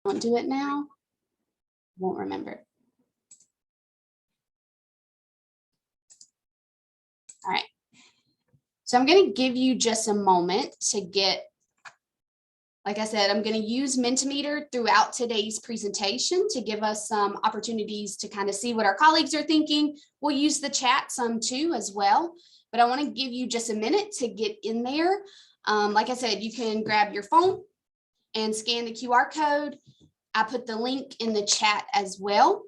don't do it now, won't remember. All right. So I'm going to give you just a moment to get, like I said, I'm going to use Mentimeter throughout today's presentation to give us some opportunities to kind of see what our colleagues are thinking. We'll use the chat some too as well, but I want to give you just a minute to get in there. Like I said, you can grab your phone and scan the QR code. I put the link in the chat as well.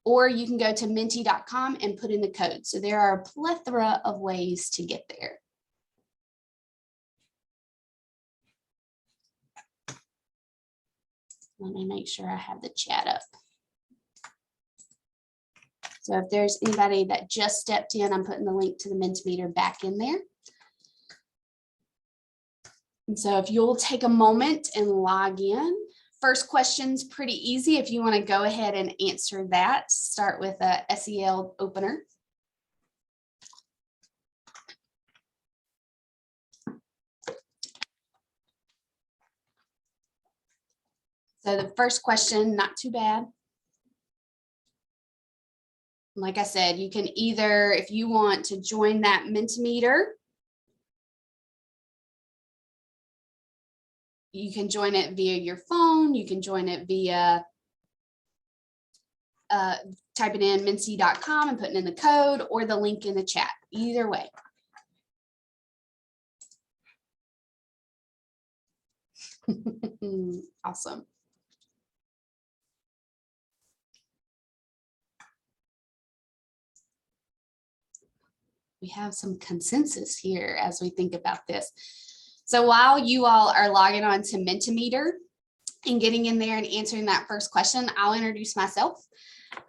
Or you can go to menti.com and put in the code. So there are a plethora of ways to get there. Let me make sure I have the chat up. So if there's anybody that just stepped in, I'm putting the link to the Mentimeter back in there. And so if you'll take a moment and log in. First question's pretty easy. If you want to go ahead and answer that, start with a SEL opener. So the first question, not too bad. Like I said, you can either, if you want to join that Mentimeter, you can join it via your phone. You can join it via typing in menti.com and putting in the code or the link in the chat. Either way. Awesome. We have some consensus here as we think about this. So while you all are logging on to Mentimeter and getting in there and answering that first question, I'll introduce myself.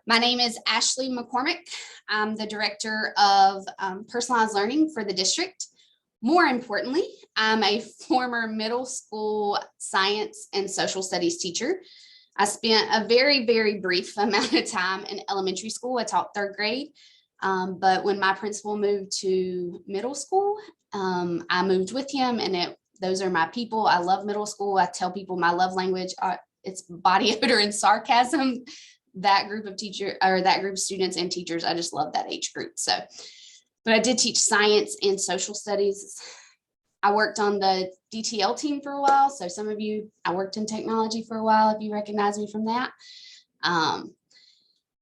My name is Ashley McCormick. I'm the Director of Personalized Learning for the district. More importantly, I'm a former middle school science and social studies teacher. I spent a very, very brief amount of time in elementary school. I taught third grade. But when my principal moved to middle school, I moved with him, and those are my people. I love middle school. I tell people my love language, it's body odor and sarcasm. That group of that group of students and teachers, I just love that age group. So, but I did teach science and social studies. I worked on the DTL team for a while. So some of you, I worked in technology for a while, if you recognize me from that.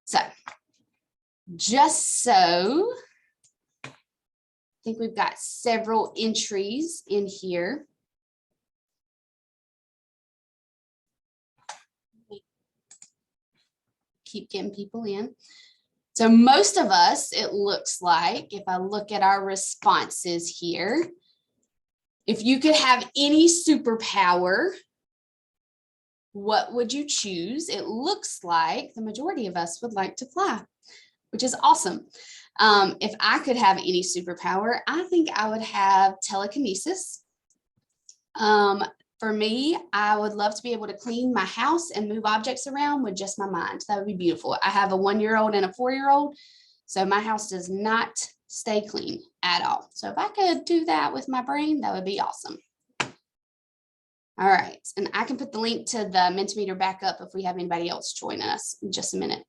So just so, I think we've got several entries in here. Keep getting people in. So most of us, it looks like, if I look at our responses here, if you could have any superpower, what would you choose? It looks like the majority of us would like to fly, which is awesome. If I could have any superpower, I think I would have telekinesis. For me, I would love to be able to clean my house and move objects around with just my mind. That would be beautiful. I have a 1-year-old and a 4-year-old, so my house does not stay clean at all. So if I could do that with my brain, that would be awesome. All right, and I can put the link to the Mentimeter back up if we have anybody else joining us in just a minute.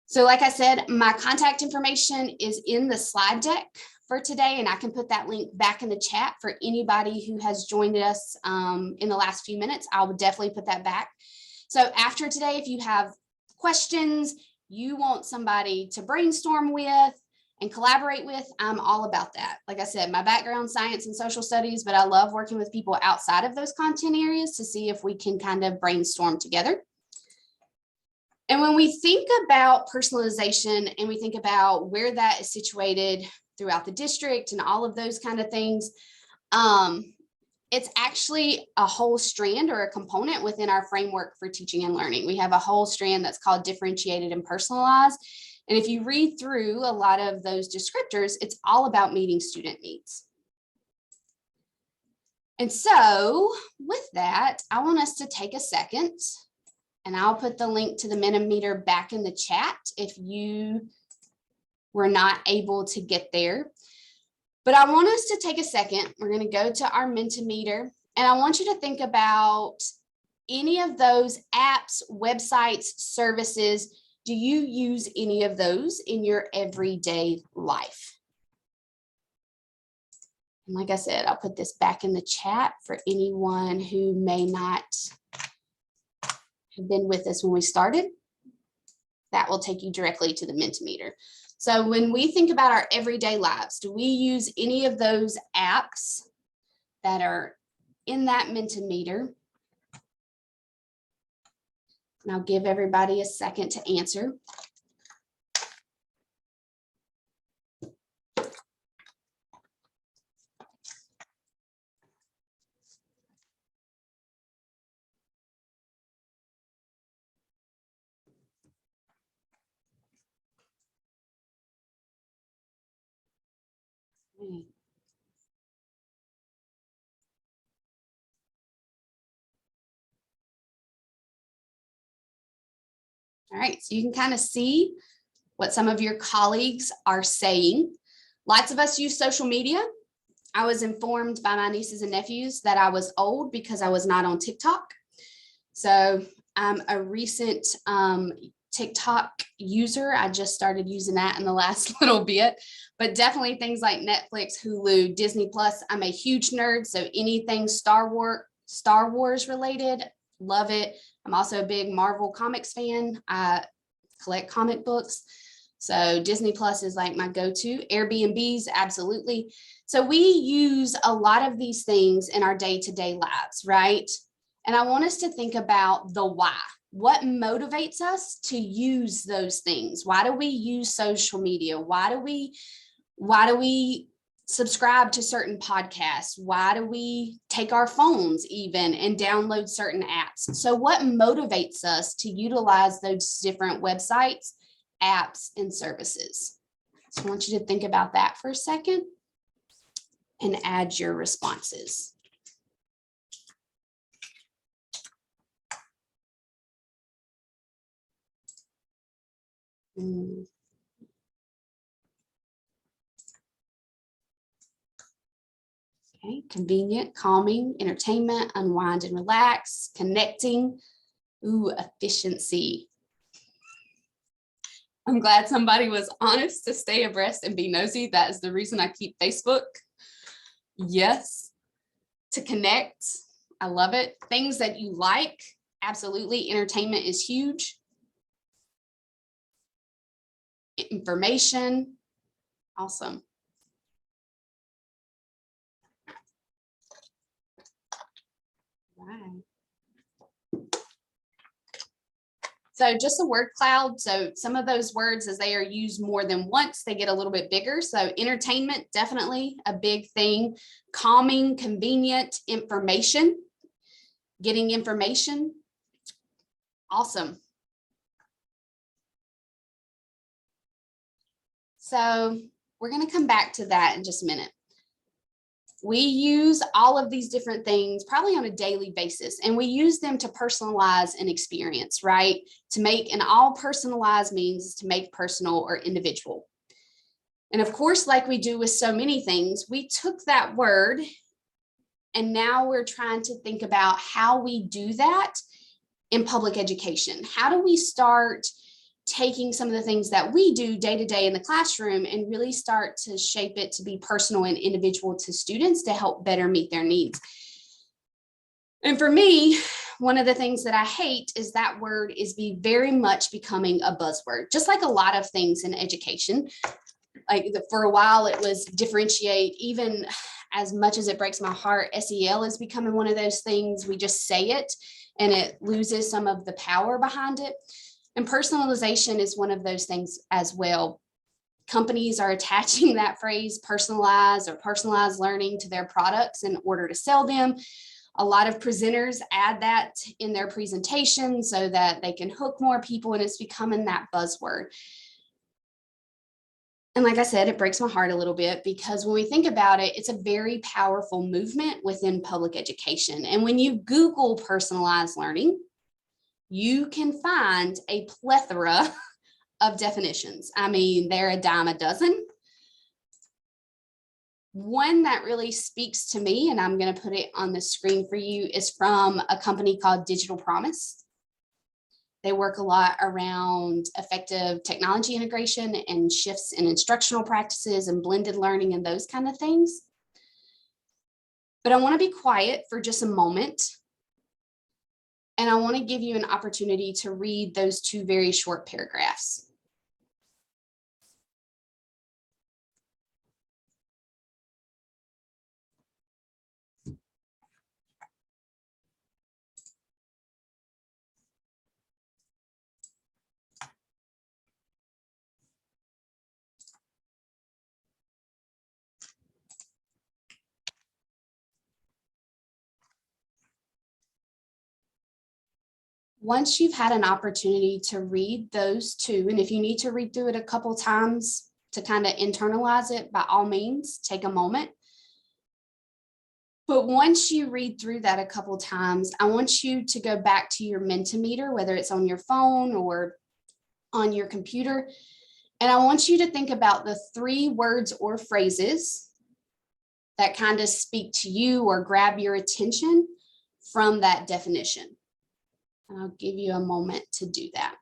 So like I said, my contact information is in the slide deck for today, and I can put that link back in the chat for anybody who has joined us in the last few minutes. I would definitely put that back. So after today, if you have questions, you want somebody to brainstorm with and collaborate with, I'm all about that. Like I said, my background, science and social studies, but I love working with people outside of those content areas to see if we can kind of brainstorm together. And when we think about personalization and we think about where that is situated throughout the district and all of those kind of things, it's actually a whole strand or a component within our framework for teaching and learning. We have a whole strand that's called differentiated and personalized. And if you read through a lot of those descriptors, it's all about meeting student needs. And so with that, I want us to take a second, and I'll put the link to the Mentimeter back in the chat if you were not able to get there. But I want us to take a second. We're going to go to our Mentimeter, and I want you to think about any of those apps, websites, services. Do you use any of those in your everyday life? And like I said, I'll put this back in the chat for anyone who may not have been with us when we started. That will take you directly to the Mentimeter. So when we think about our everyday lives, do we use any of those apps that are in that Mentimeter? And I'll give everybody a second to answer. All right, so you can kind of see what some of your colleagues are saying. Lots of us use social media. I was informed by my nieces and nephews that I was old because I was not on TikTok. So I'm a recent TikTok user. I just started using that in the last little bit, but definitely things like Netflix, Hulu, Disney Plus. I'm a huge nerd, so anything Star Wars related, love it. I'm also a big Marvel Comics fan. I collect comic books. So Disney Plus is like my go-to. Airbnbs, absolutely. So we use a lot of these things in our day-to-day lives, right? And I want us to think about the why. What motivates us to use those things? Why do we use social media? Why do we subscribe to certain podcasts? Why do we take our phones even and download certain apps? So what motivates us to utilize those different websites, apps, and services? So I want you to think about that for a second and add your responses. Okay, convenient, calming, entertainment, unwind and relax, connecting, ooh, efficiency. I'm glad somebody was honest to stay abreast and be nosy. That is the reason I keep Facebook. Yes, to connect. I love it. Things that you like, absolutely. Entertainment is huge. Information, awesome. Right. So just a word cloud. So some of those words, as they are used more than once, they get a little bit bigger. So entertainment, definitely a big thing. Calming, convenient, information, getting information. Awesome. So we're going to come back to that in just a minute. We use all of these different things probably on a daily basis, and we use them to personalize an experience, right? To make, and all personalized means to make personal or individual. And of course, like we do with so many things, we took that word and now we're trying to think about how we do that in public education. How do we start taking some of the things that we do day to day in the classroom and really start to shape it to be personal and individual to students to help better meet their needs? And for me, one of the things that I hate is that word is very much becoming a buzzword, just like a lot of things in education. Like for a while it was differentiate, even as much as it breaks my heart, SEL is becoming one of those things. We just say it and it loses some of the power behind it. And personalization is one of those things as well. Companies are attaching that phrase personalized or personalized learning to their products in order to sell them. A lot of presenters add that in their presentation so that they can hook more people, and it's becoming that buzzword. And like I said, it breaks my heart a little bit because when we think about it, it's a very powerful movement within public education. And when you Google personalized learning, you can find a plethora of definitions. I mean, they're a dime a dozen. One that really speaks to me, and I'm going to put it on the screen for you, is from a company called Digital Promise. They work a lot around effective technology integration and shifts in instructional practices and blended learning and those kind of things. But I want to be quiet for just a moment. And I want to give you an opportunity to read those two very short paragraphs. Once you've had an opportunity to read those two, and if you need to read through it a couple times to kind of internalize it, by all means, take a moment. But once you read through that a couple times, I want you to go back to your Mentimeter, whether it's on your phone or on your computer. And I want you to think about the 3 words or phrases that kind of speak to you or grab your attention from that definition. And I'll give you a moment to do that.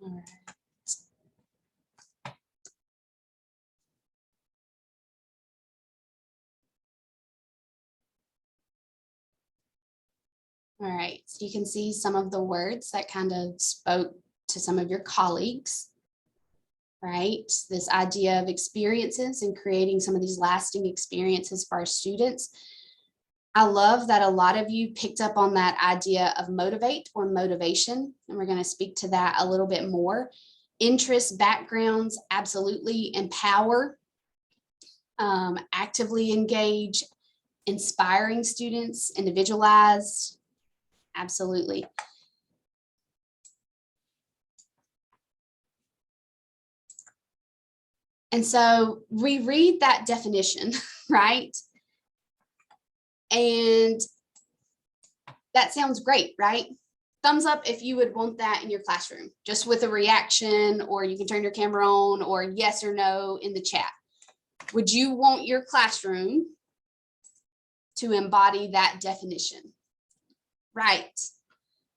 All right. All right, so you can see some of the words that kind of spoke to some of your colleagues, right? This idea of experiences and creating some of these lasting experiences for our students. I love that a lot of you picked up on that idea of motivate or motivation, and we're going to speak to that a little bit more. Interests, backgrounds, absolutely. Empower, actively engage, inspiring students, individualized, absolutely. And so we read that definition, right? And that sounds great, right? Thumbs up if you would want that in your classroom, just with a reaction, or you can turn your camera on, or yes or no in the chat. Would you want your classroom to embody that definition? Right.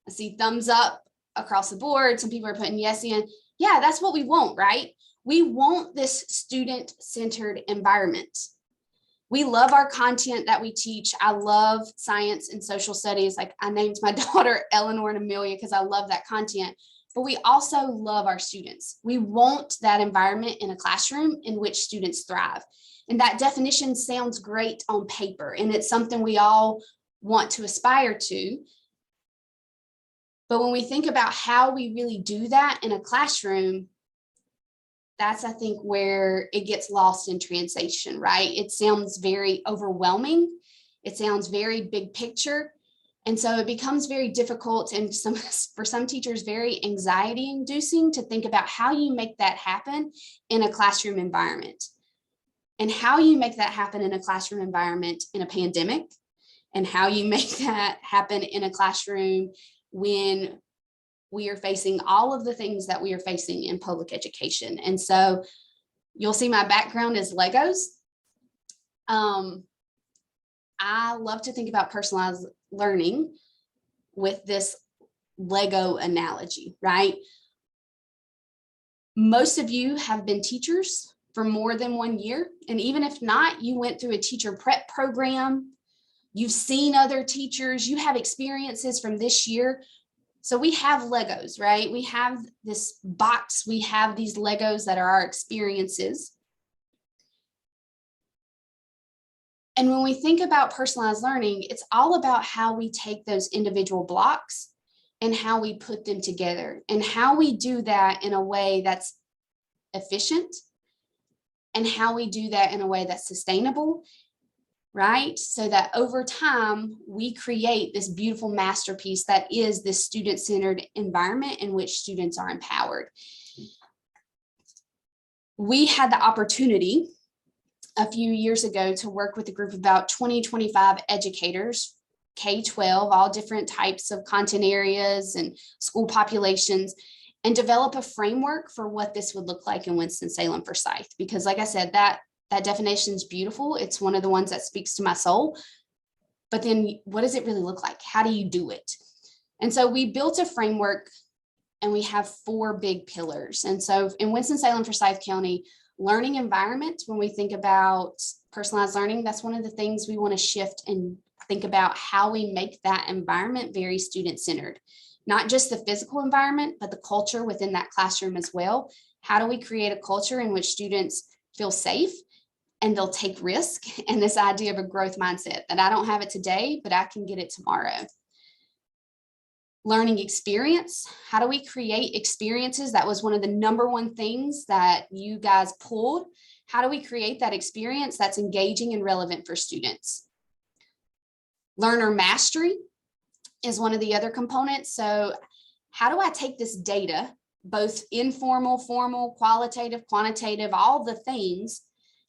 I see thumbs up across the board. Some people are putting yes in. Yeah, that's what we want, right? We want this student-centered environment. We love our content that we teach. I love science and social studies. Like, I named my daughter Eleanor and Amelia because I love that content. But we also love our students. We want that environment in a classroom in which students thrive. And that definition sounds great on paper, and it's something we all want to aspire to. But when we think about how we really do that in a classroom, that's, I think, where it gets lost in translation, right? It sounds very overwhelming. It sounds very big picture. And so it becomes very difficult, and for some teachers, very anxiety inducing to think about how you make that happen in a classroom environment, and how you make that happen in a classroom environment in a pandemic, and how you make that happen in a classroom when we are facing all of the things that we are facing in public education. And so you'll see my background is Legos. I love to think about personalized learning with this Lego analogy, right? Most of you have been teachers for more than 1 year. And even if not, you went through a teacher prep program. You've seen other teachers, you have experiences from this year. So we have Legos, right? We have this box, we have these Legos that are our experiences. And when we think about personalized learning, it's all about how we take those individual blocks and how we put them together and how we do that in a way that's efficient and how we do that in a way that's sustainable, right? So that over time, we create this beautiful masterpiece that is this student-centered environment in which students are empowered. We had the opportunity a few years ago to work with a group of about 20, 25 educators, K-12, all different types of content areas and school populations, and develop a framework for what this would look like in Winston-Salem Forsyth. Because like I said, that definition is beautiful. It's one of the ones that speaks to my soul. But then what does it really look like? How do you do it? And so we built a framework and we have 4 big pillars. And so in Winston-Salem Forsyth County, learning environment, when we think about personalized learning, that's one of the things we want to shift and think about how we make that environment very student-centered. Not just the physical environment, but the culture within that classroom as well. How do we create a culture in which students feel safe and they'll take risk, and this idea of a growth mindset that I don't have it today, but I can get it tomorrow. Learning experience. How do we create experiences? That was one of the #1 things that you guys pulled. How do we create that experience that's engaging and relevant for students? Learner mastery is one of the other components. So how do I take this data, both informal, formal, qualitative, quantitative, all the things?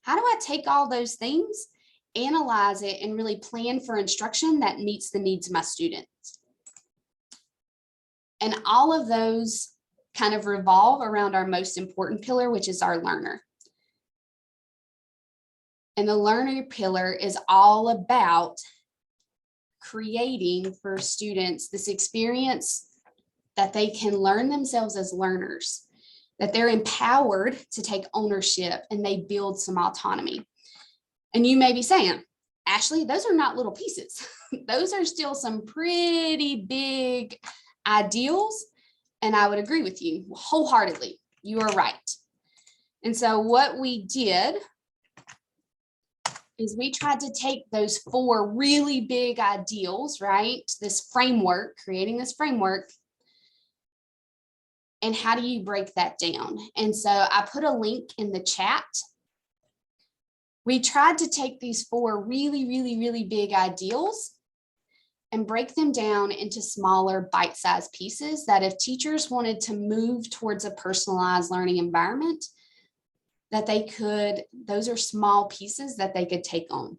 How do I take all those things, analyze it, and really plan for instruction that meets the needs of my students? And all of those kind of revolve around our most important pillar, which is our learner. And the learner pillar is all about creating for students this experience that they can learn themselves as learners, that they're empowered to take ownership and they build some autonomy. And you may be saying, Ashley, those are not little pieces. Those are still some pretty big ideals. And I would agree with you wholeheartedly. You are right. And so what we did is we tried to take those 4 really big ideals, right? This framework, creating this framework. And how do you break that down? And so I put a link in the chat. We tried to take these 4 really, really, really big ideals and break them down into smaller bite-sized pieces that if teachers wanted to move towards a personalized learning environment, that they could, those are small pieces that they could take on.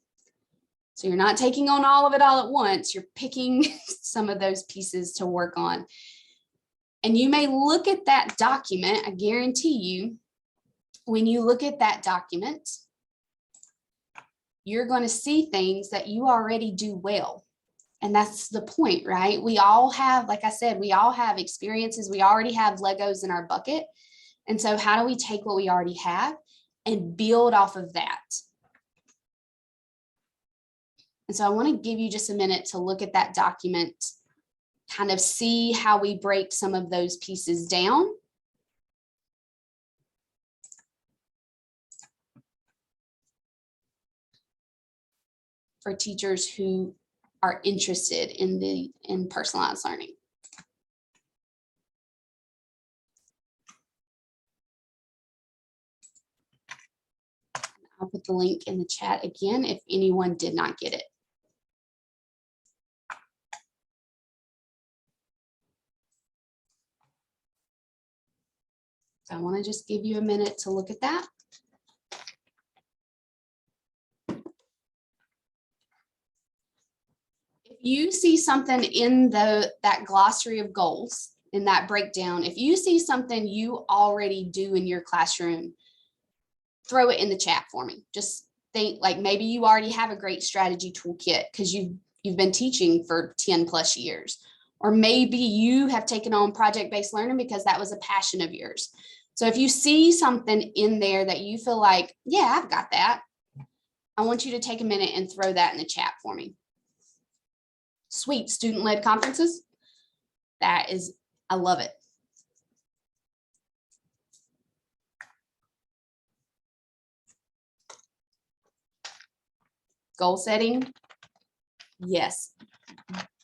So you're not taking on all of it all at once, you're picking some of those pieces to work on. And you may look at that document, I guarantee you, when you look at that document, you're going to see things that you already do well. And that's the point, right? We all have, like I said, we all have experiences. We already have Legos in our bucket. And so how do we take what we already have and build off of that? And so I want to give you just a minute to look at that document, kind of see how we break some of those pieces down. For teachers who are interested in personalized learning. I'll put the link in the chat again if anyone did not get it. So I want to just give you a minute to look at that. If you see something in that glossary of goals, in that breakdown, if you see something you already do in your classroom, throw it in the chat for me. Just think like maybe you already have a great strategy toolkit because you've been teaching for 10 plus years, or maybe you have taken on project-based learning because that was a passion of yours. So if you see something in there that you feel like, yeah, I've got that, I want you to take a minute and throw that in the chat for me. Sweet, student-led conferences. I love it. Goal setting. Yes,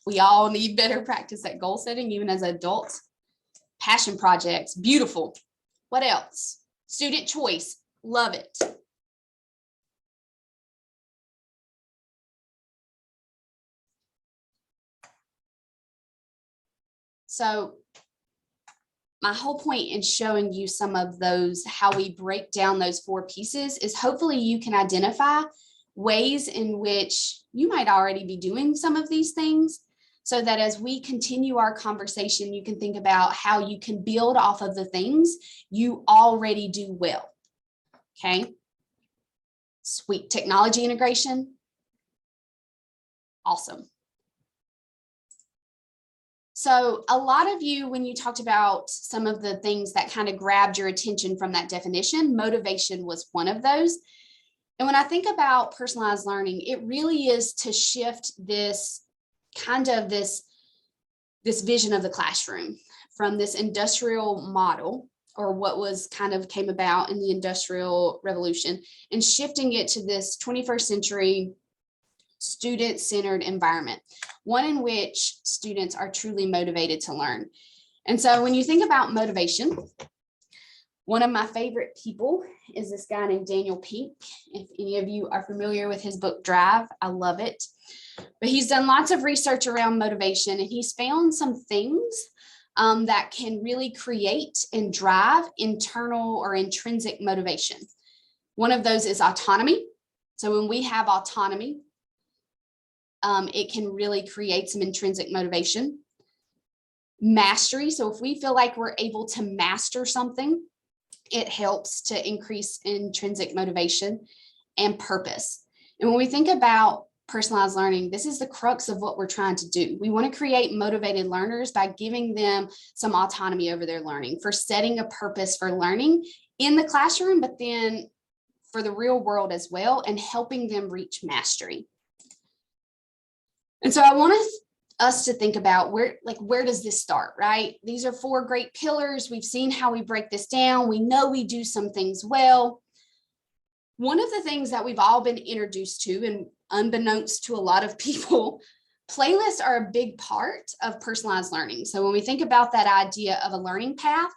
we all need better practice at goal setting, even as adults. Passion projects, beautiful. What else? Student choice, love it. So my whole point in showing you some of those, how we break down those 4 pieces, is hopefully you can identify ways in which you might already be doing some of these things, so that as we continue our conversation, you can think about how you can build off of the things you already do well. Okay. Sweet. Technology integration. Awesome. So a lot of you, when you talked about some of the things that kind of grabbed your attention from that definition, motivation was one of those. And when I think about personalized learning, it really is to shift this kind of this vision of the classroom from this industrial model, or what was kind of came about in the Industrial Revolution, and shifting it to this 21st century student-centered environment, one in which students are truly motivated to learn. And so when you think about motivation, one of my favorite people is this guy named Daniel Pink. If any of you are familiar with his book, Drive, I love it. But he's done lots of research around motivation, and he's found some things that can really create and drive internal or intrinsic motivation. One of those is autonomy. So when we have autonomy, it can really create some intrinsic motivation. Mastery. So if we feel like we're able to master something, it helps to increase intrinsic motivation. And purpose. And when we think about personalized learning, this is the crux of what we're trying to do. We want to create motivated learners by giving them some autonomy over their learning, for setting a purpose for learning in the classroom, but then for the real world as well, and helping them reach mastery. And so I want us to think about where does this start, right? These are 4 great pillars. We've seen how we break this down. We know we do some things well. One of the things that we've all been introduced to, and unbeknownst to a lot of people, playlists are a big part of personalized learning. So when we think about that idea of a learning path,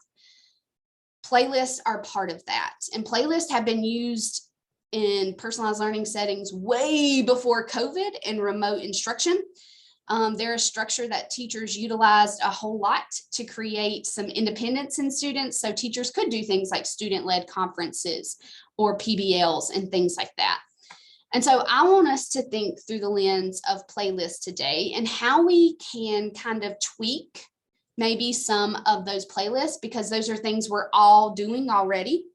playlists are part of that. And playlists have been used in personalized learning settings way before COVID and remote instruction. They're a structure that teachers utilized a whole lot to create some independence in students. So teachers could do things like student-led conferences or PBLs and things like that. And so I want us to think through the lens of playlists today, and how we can kind of tweak maybe some of those playlists, because those are things we're all doing already,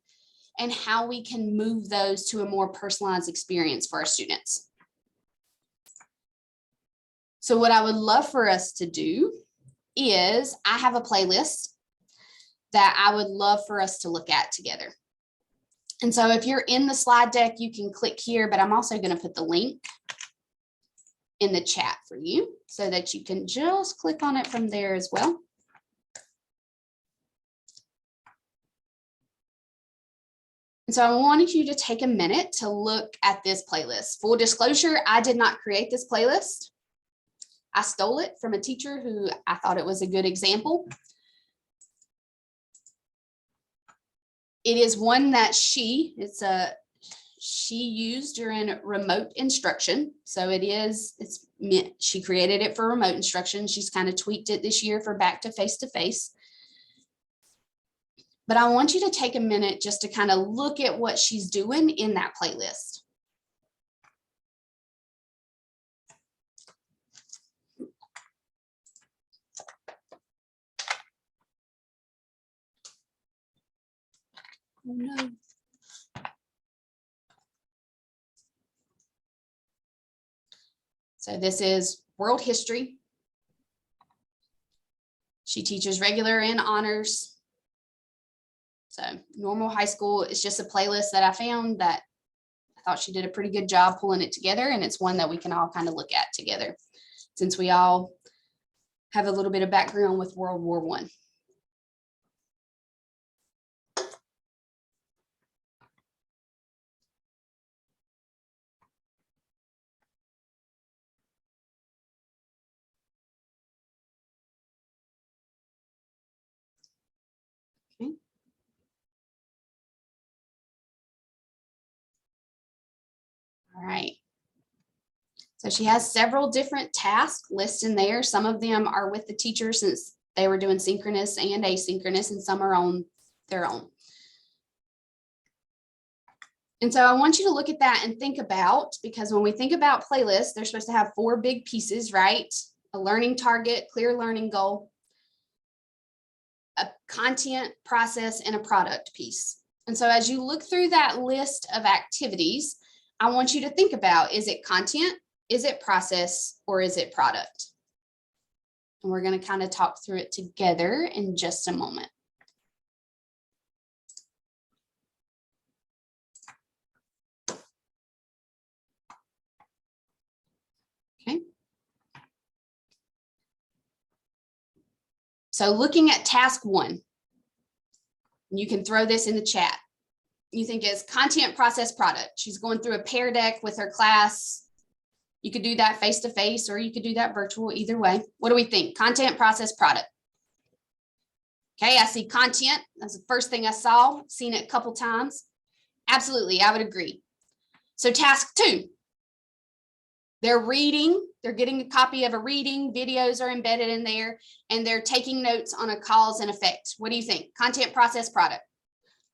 and how we can move those to a more personalized experience for our students. So what I would love for us to do is, I have a playlist that I would love for us to look at together. And so if you're in the slide deck, you can click here, but I'm also going to put the link in the chat for you so that you can just click on it from there as well. And so I wanted you to take a minute to look at this playlist. Full disclosure, I did not create this playlist. I stole it from a teacher who I thought it was a good example. It is one that she used during remote instruction. So she created it for remote instruction. She's kind of tweaked it this year for back to face-to-face. But I want you to take a minute just to kind of look at what she's doing in that playlist. Oh no. So this is world history. She teaches regular and honors. So normal high school is just a playlist that I found that I thought she did a pretty good job pulling it together. And it's one that we can all kind of look at together since we all have a little bit of background with World War I. Okay. All right. So she has several different tasks listed in there. Some of them are with the teacher since they were doing synchronous and asynchronous, and some are on their own. And so I want you to look at that and think about, because when we think about playlists, they're supposed to have 4 big pieces, right? A learning target, clear learning goal, a content, process, and a product piece. And so as you look through that list of activities, I want you to think about, is it content, is it process, or is it product? And we're going to kind of talk through it together in just a moment. Okay. So looking at task 1, you can throw this in the chat. You think it's content, process, product. She's going through a Pear Deck with her class. You could do that face-to-face or you could do that virtual, either way. What do we think? Content, process, product. Okay, I see content. That's the first thing I saw, seen it a couple times. Absolutely, I would agree. So task 2, they're reading, they're getting a copy of a reading, videos are embedded in there, and they're taking notes on a cause and effect. What do you think? Content, process, product.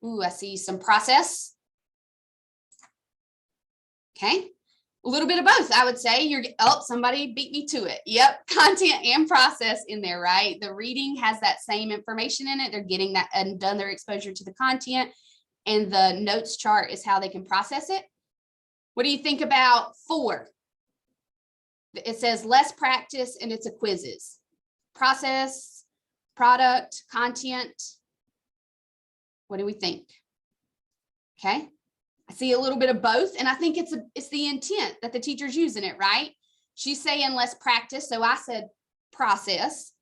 Ooh, I see some process. Okay. A little bit of both, I would say. Somebody beat me to it. Yep, content and process in there, right? The reading has that same information in it. They're getting that and done their exposure to the content, and the notes chart is how they can process it. What do you think about 4? It says less practice and it's a quizzes. Process, product, content. What do we think? Okay. I see a little bit of both, and I think it's the intent that the teacher's using it, right? She's saying less practice, so I said process,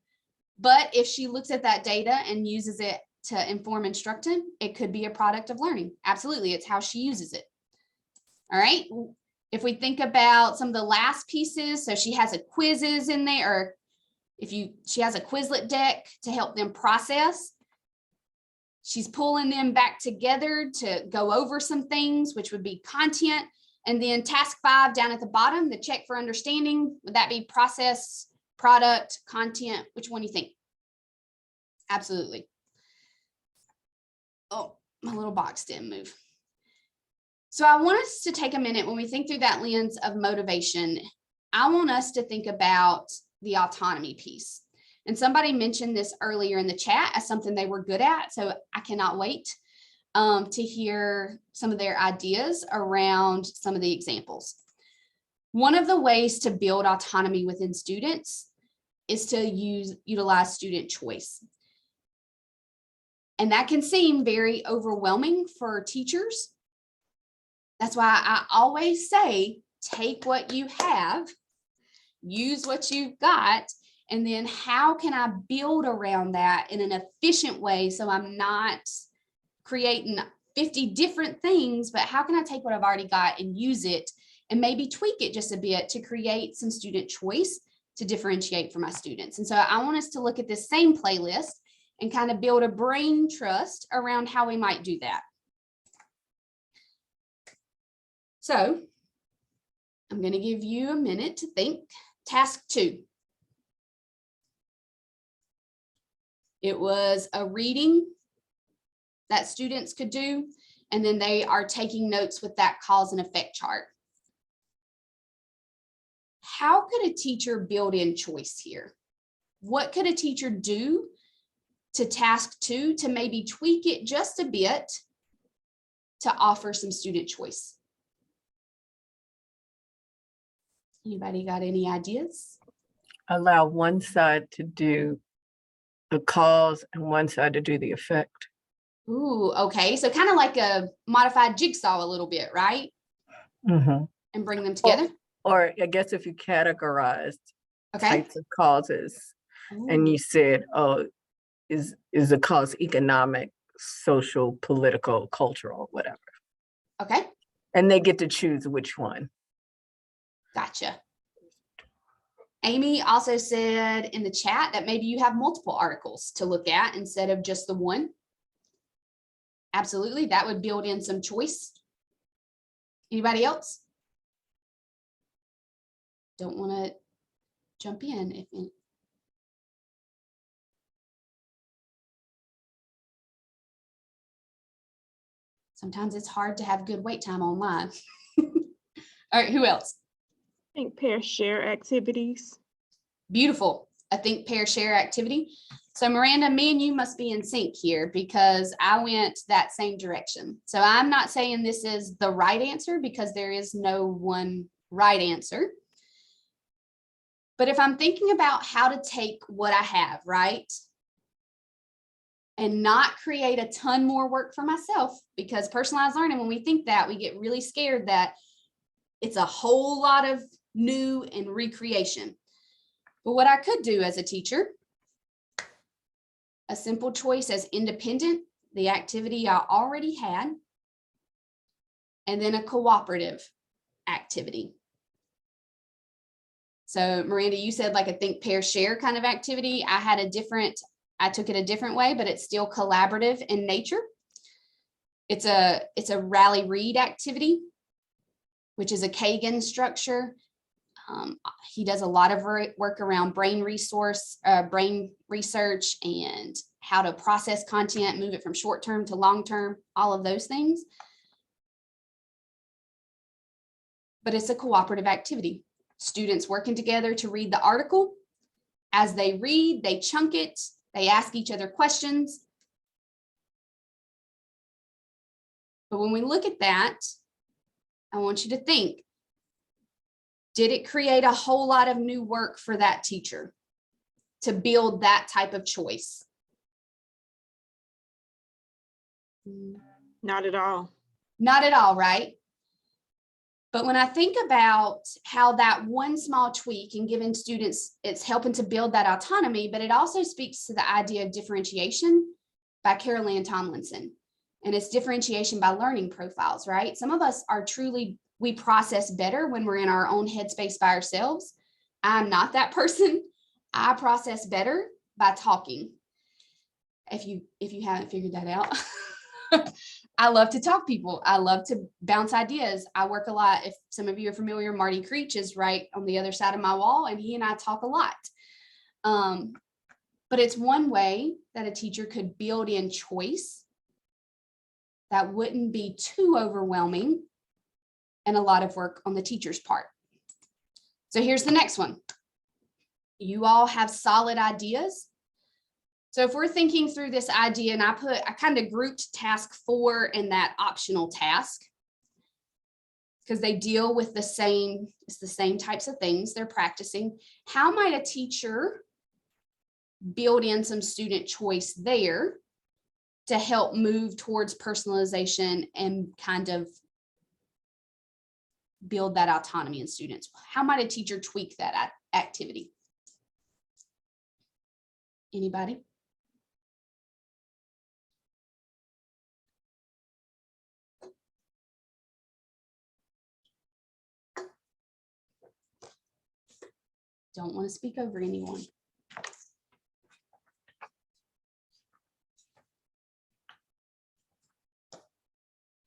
but if she looks at that data and uses it to inform instruction, it could be a product of learning. Absolutely, it's how she uses it. All right, if we think about some of the last pieces, so she has a quizzes in there, or she has a Quizlet deck to help them process. She's pulling them back together to go over some things, which would be content. And then task 5 down at the bottom, the check for understanding, would that be process, product, content? Which one do you think? Absolutely. Oh, my little box didn't move. So I want us to take a minute when we think through that lens of motivation. I want us to think about the autonomy piece. And somebody mentioned this earlier in the chat as something they were good at. So I cannot wait to hear some of their ideas around some of the examples. One of the ways to build autonomy within students is to utilize student choice. And that can seem very overwhelming for teachers. That's why I always say, take what you have, use what you've got, and then how can I build around that in an efficient way so I'm not creating 50 different things, but how can I take what I've already got and use it and maybe tweak it just a bit to create some student choice to differentiate for my students. And so I want us to look at this same playlist and kind of build a brain trust around how we might do that. So I'm going to give you a minute to think. Task 2. It was a reading that students could do, and then they are taking notes with that cause and effect chart. How could a teacher build in choice here? What could a teacher do to task 2 to maybe tweak it just a bit to offer some student choice? Anybody got any ideas? Allow one side to do the cause and one side to do the effect. Ooh, okay. So kind of like a modified jigsaw a little bit, right? Mm-hmm. And bring them together. Or I guess if you categorized Okay. types of causes and Ooh, you said, oh, is the cause economic, social, political, cultural, whatever. okay. And they get to choose which one. Gotcha. Amy also said in the chat that maybe you have multiple articles to look at instead of just the one. Absolutely. That would build in some choice. Anybody else? Don't want to jump in if sometimes it's hard to have good wait time online. All right, who else? Think, pair, share activities. Beautiful. I think pair share activity. So Miranda, me and you must be in sync here because I went that same direction. So I'm not saying this is the right answer because there is no one right answer. But if I'm thinking about how to take what I have, right, and not create a ton more work for myself, because personalized learning, when we think that, we get really scared that it's a whole lot of new and recreation. But what I could do as a teacher, a simple choice as independent, the activity I already had, and then a cooperative activity. So Miranda, you said like a think, pair, share kind of activity. I took it a different way, but it's still collaborative in nature. It's a rally read activity, which is a Kagan structure. He does a lot of work around brain research and how to process content, move it from short term to long term, all of those things. But it's a cooperative activity. Students working together to read the article. As they read, they chunk it, they ask each other questions. But when we look at that, I want you to think, did it create a whole lot of new work for that teacher to build that type of choice? Not at all. Not at all, right? But when I think about how that one small tweak and giving students, it's helping to build that autonomy, but it also speaks to the idea of differentiation by Carol Ann Tomlinson. And it's differentiation by learning profiles, right? Some of us are truly, we process better when we're in our own headspace by ourselves. I'm not that person. I process better by talking. If you haven't figured that out. I love to talk to people. I love to bounce ideas. I work a lot. If some of you are familiar, Marty Creech is right on the other side of my wall, and he and I talk a lot. But it's one way that a teacher could build in choice that wouldn't be too overwhelming and a lot of work on the teacher's part. So here's the next one. You all have solid ideas. So if we're thinking through this idea, and I kind of grouped task 4 and that optional task because they deal with it's the same types of things they're practicing. How might a teacher build in some student choice there to help move towards personalization and kind of build that autonomy in students? How might a teacher tweak that activity? Anybody? Don't want to speak over anyone.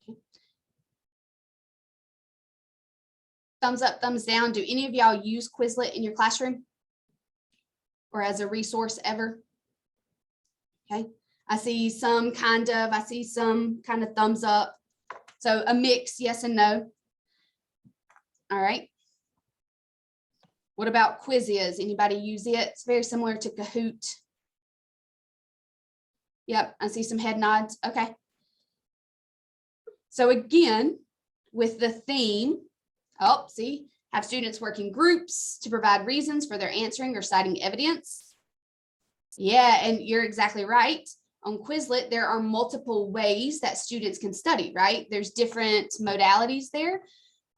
Okay. Thumbs up, thumbs down. Do any of y'all use Quizlet in your classroom or as a resource ever? Okay. I see some kind of thumbs up. So a mix, yes and no. All right. What about Quiziz? Anybody use it? It's very similar to Kahoot. Yep, I see some head nods. Okay. So again, with the theme, see, Have students work in groups to provide reasons for their answering or citing evidence. Yeah, and you're exactly right. On Quizlet, there are multiple ways that students can study, right? There's different modalities there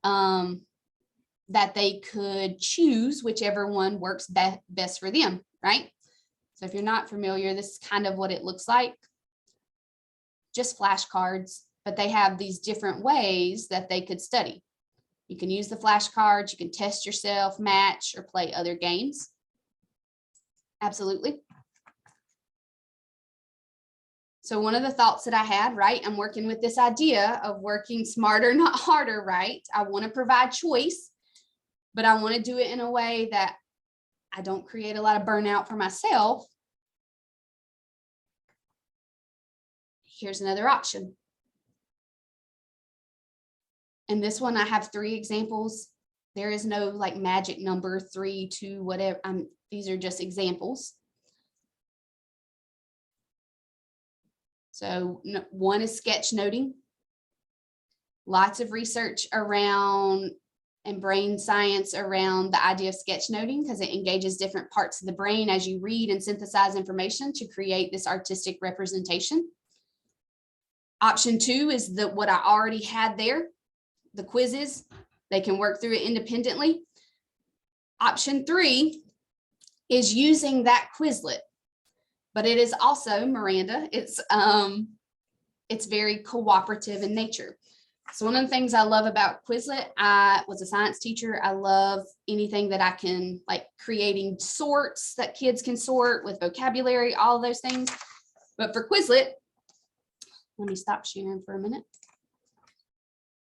that they could choose whichever one works best for them, right? So if you're not familiar, this is kind of what it looks like. Just flashcards, but they have these different ways that they could study. You can use the flashcards, you can test yourself, match, or play other games. Absolutely. So one of the thoughts that I had, right, I'm working with this idea of working smarter, not harder, right? I want to provide choice, but I want to do it in a way that I don't create a lot of burnout for myself. Here's another option. And this one, I have 3 examples. There is no like magic number 3, 2, whatever. These are just examples. So one is sketchnoting. Lots of research around and brain science around the idea of sketchnoting because it engages different parts of the brain as you read and synthesize information to create this artistic representation. Option 2 is what I already had there, the quizzes. They can work through it independently. Option 3 is using that Quizlet, but it is also, Miranda, it's very cooperative in nature. So one of the things I love about Quizlet, I was a science teacher. I love anything that I can, like creating sorts that kids can sort with vocabulary, all of those things. But for Quizlet, let me stop sharing for a minute.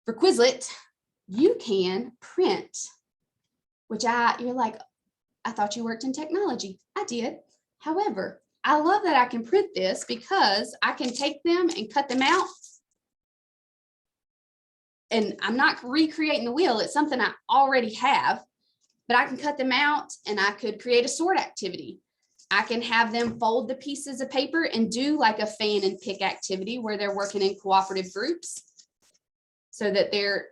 For Quizlet, you can print, which you're like, I thought you worked in technology. I did. However, I love that I can print this because I can take them and cut them out. And I'm not recreating the wheel. It's something I already have, but I can cut them out and I could create a sort activity. I can have them fold the pieces of paper and do like a fan and pick activity where they're working in cooperative groups so that they're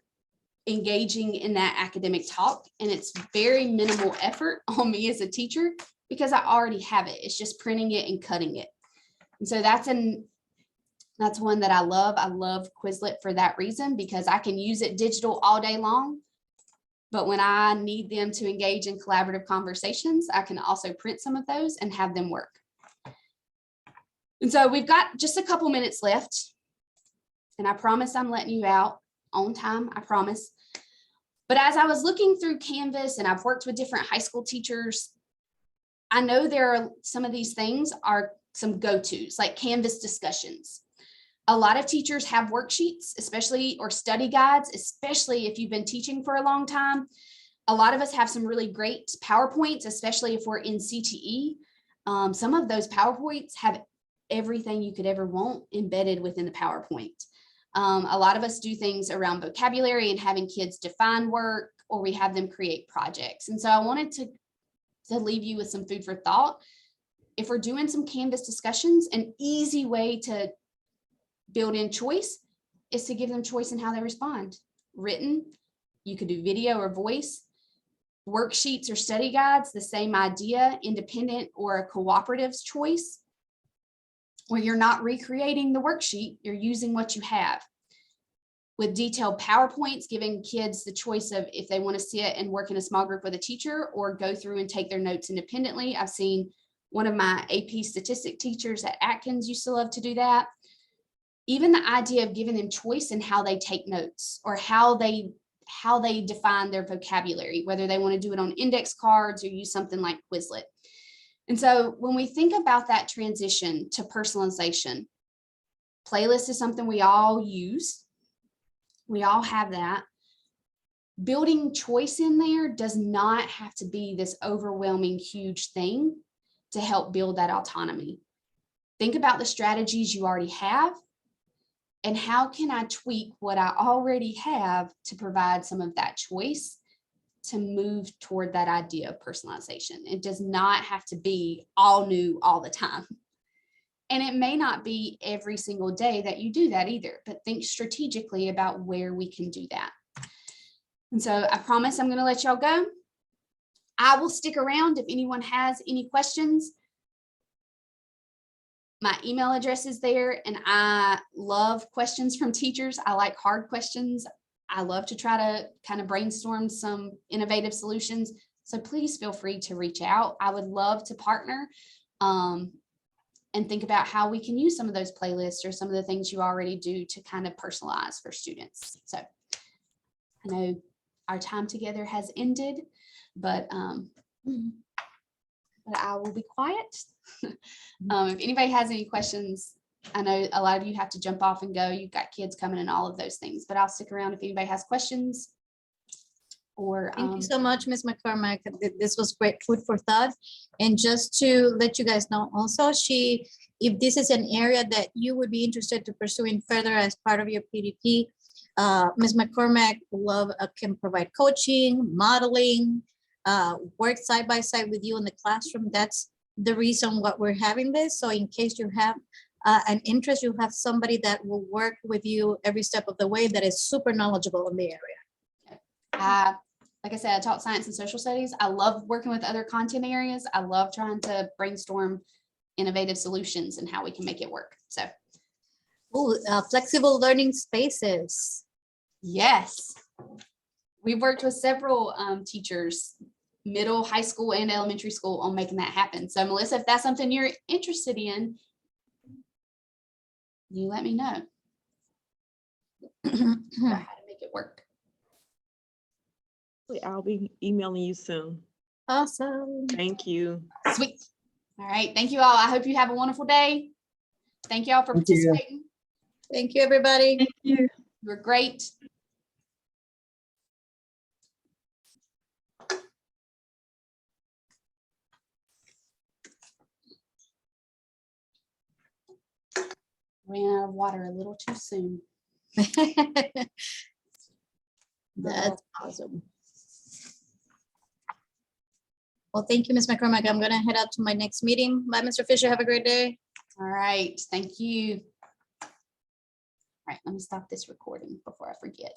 engaging in that academic talk. And it's very minimal effort on me as a teacher because I already have it. It's just printing it and cutting it. And so that's one that I love. I love Quizlet for that reason because I can use it digital all day long. But when I need them to engage in collaborative conversations, I can also print some of those and have them work. And so we've got just a couple minutes left. And I promise I'm letting you out on time, I promise. But as I was looking through Canvas and I've worked with different high school teachers, I know there are some of these things are some go-tos, like Canvas discussions. A lot of teachers have worksheets, especially, or study guides, especially if you've been teaching for a long time. A lot of us have some really great PowerPoints, especially if we're in CTE. Some of those PowerPoints have everything you could ever want embedded within the PowerPoint. A lot of us do things around vocabulary and having kids define work, or we have them create projects. And so I wanted to leave you with some food for thought. If we're doing some Canvas discussions, an easy way to build in choice is to give them choice in how they respond. Written, you could do video or voice. Worksheets or study guides, the same idea, independent or a cooperative's choice, where you're not recreating the worksheet, you're using what you have. With detailed PowerPoints, giving kids the choice of if they want to sit and work in a small group with a teacher or go through and take their notes independently. I've seen one of my AP statistic teachers at Atkins used to love to do that. Even the idea of giving them choice in how they take notes or how they define their vocabulary, whether they want to do it on index cards or use something like Quizlet. And so when we think about that transition to personalization, playlist is something we all use. We all have that. Building choice in there does not have to be this overwhelming, huge thing to help build that autonomy. Think about the strategies you already have. And how can I tweak what I already have to provide some of that choice to move toward that idea of personalization? It does not have to be all new all the time. And it may not be every single day that you do that either, but think strategically about where we can do that. And so I promise I'm going to let y'all go. I will stick around if anyone has any questions. My email address is there, and I love questions from teachers. I like hard questions. I love to try to kind of brainstorm some innovative solutions. So please feel free to reach out. I would love to partner and think about how we can use some of those playlists or some of the things you already do to kind of personalize for students. So I know our time together has ended, but I will be quiet. If anybody has any questions, I know a lot of you have to jump off and go. You've got kids coming and all of those things, but I'll stick around if anybody has questions. Or Thank you so much, Ms. McCormack. This was great food for thought. And just to let you guys know also, if this is an area that you would be interested to pursuing further as part of your PDP, Ms. McCormack can provide coaching, modeling, work side by side with you in the classroom. That's the reason why we're having this. So in case you have an interest, you have somebody that will work with you every step of the way that is super knowledgeable in the area. Like I said, I taught science and social studies. I love working with other content areas. I love trying to brainstorm innovative solutions and how we can make it work. So, Flexible learning spaces. yes, we've worked with several teachers, middle, high school, and elementary school on making that happen. So, Melissa, if that's something you're interested in, you let me know how to make it work. I'll be emailing you soon. Awesome. Thank you. Sweet. All right. Thank you all. I hope you have a wonderful day. Thank you all for Thank you. participating. Thank you, everybody. You. You're great. Ran out of water a little too soon. That's awesome. Well, thank you, Ms. McCormack. I'm gonna head out to my next meeting. Bye, Mr. Fisher. Have a great day. All right. Thank you. All right. Let me stop this recording before I forget.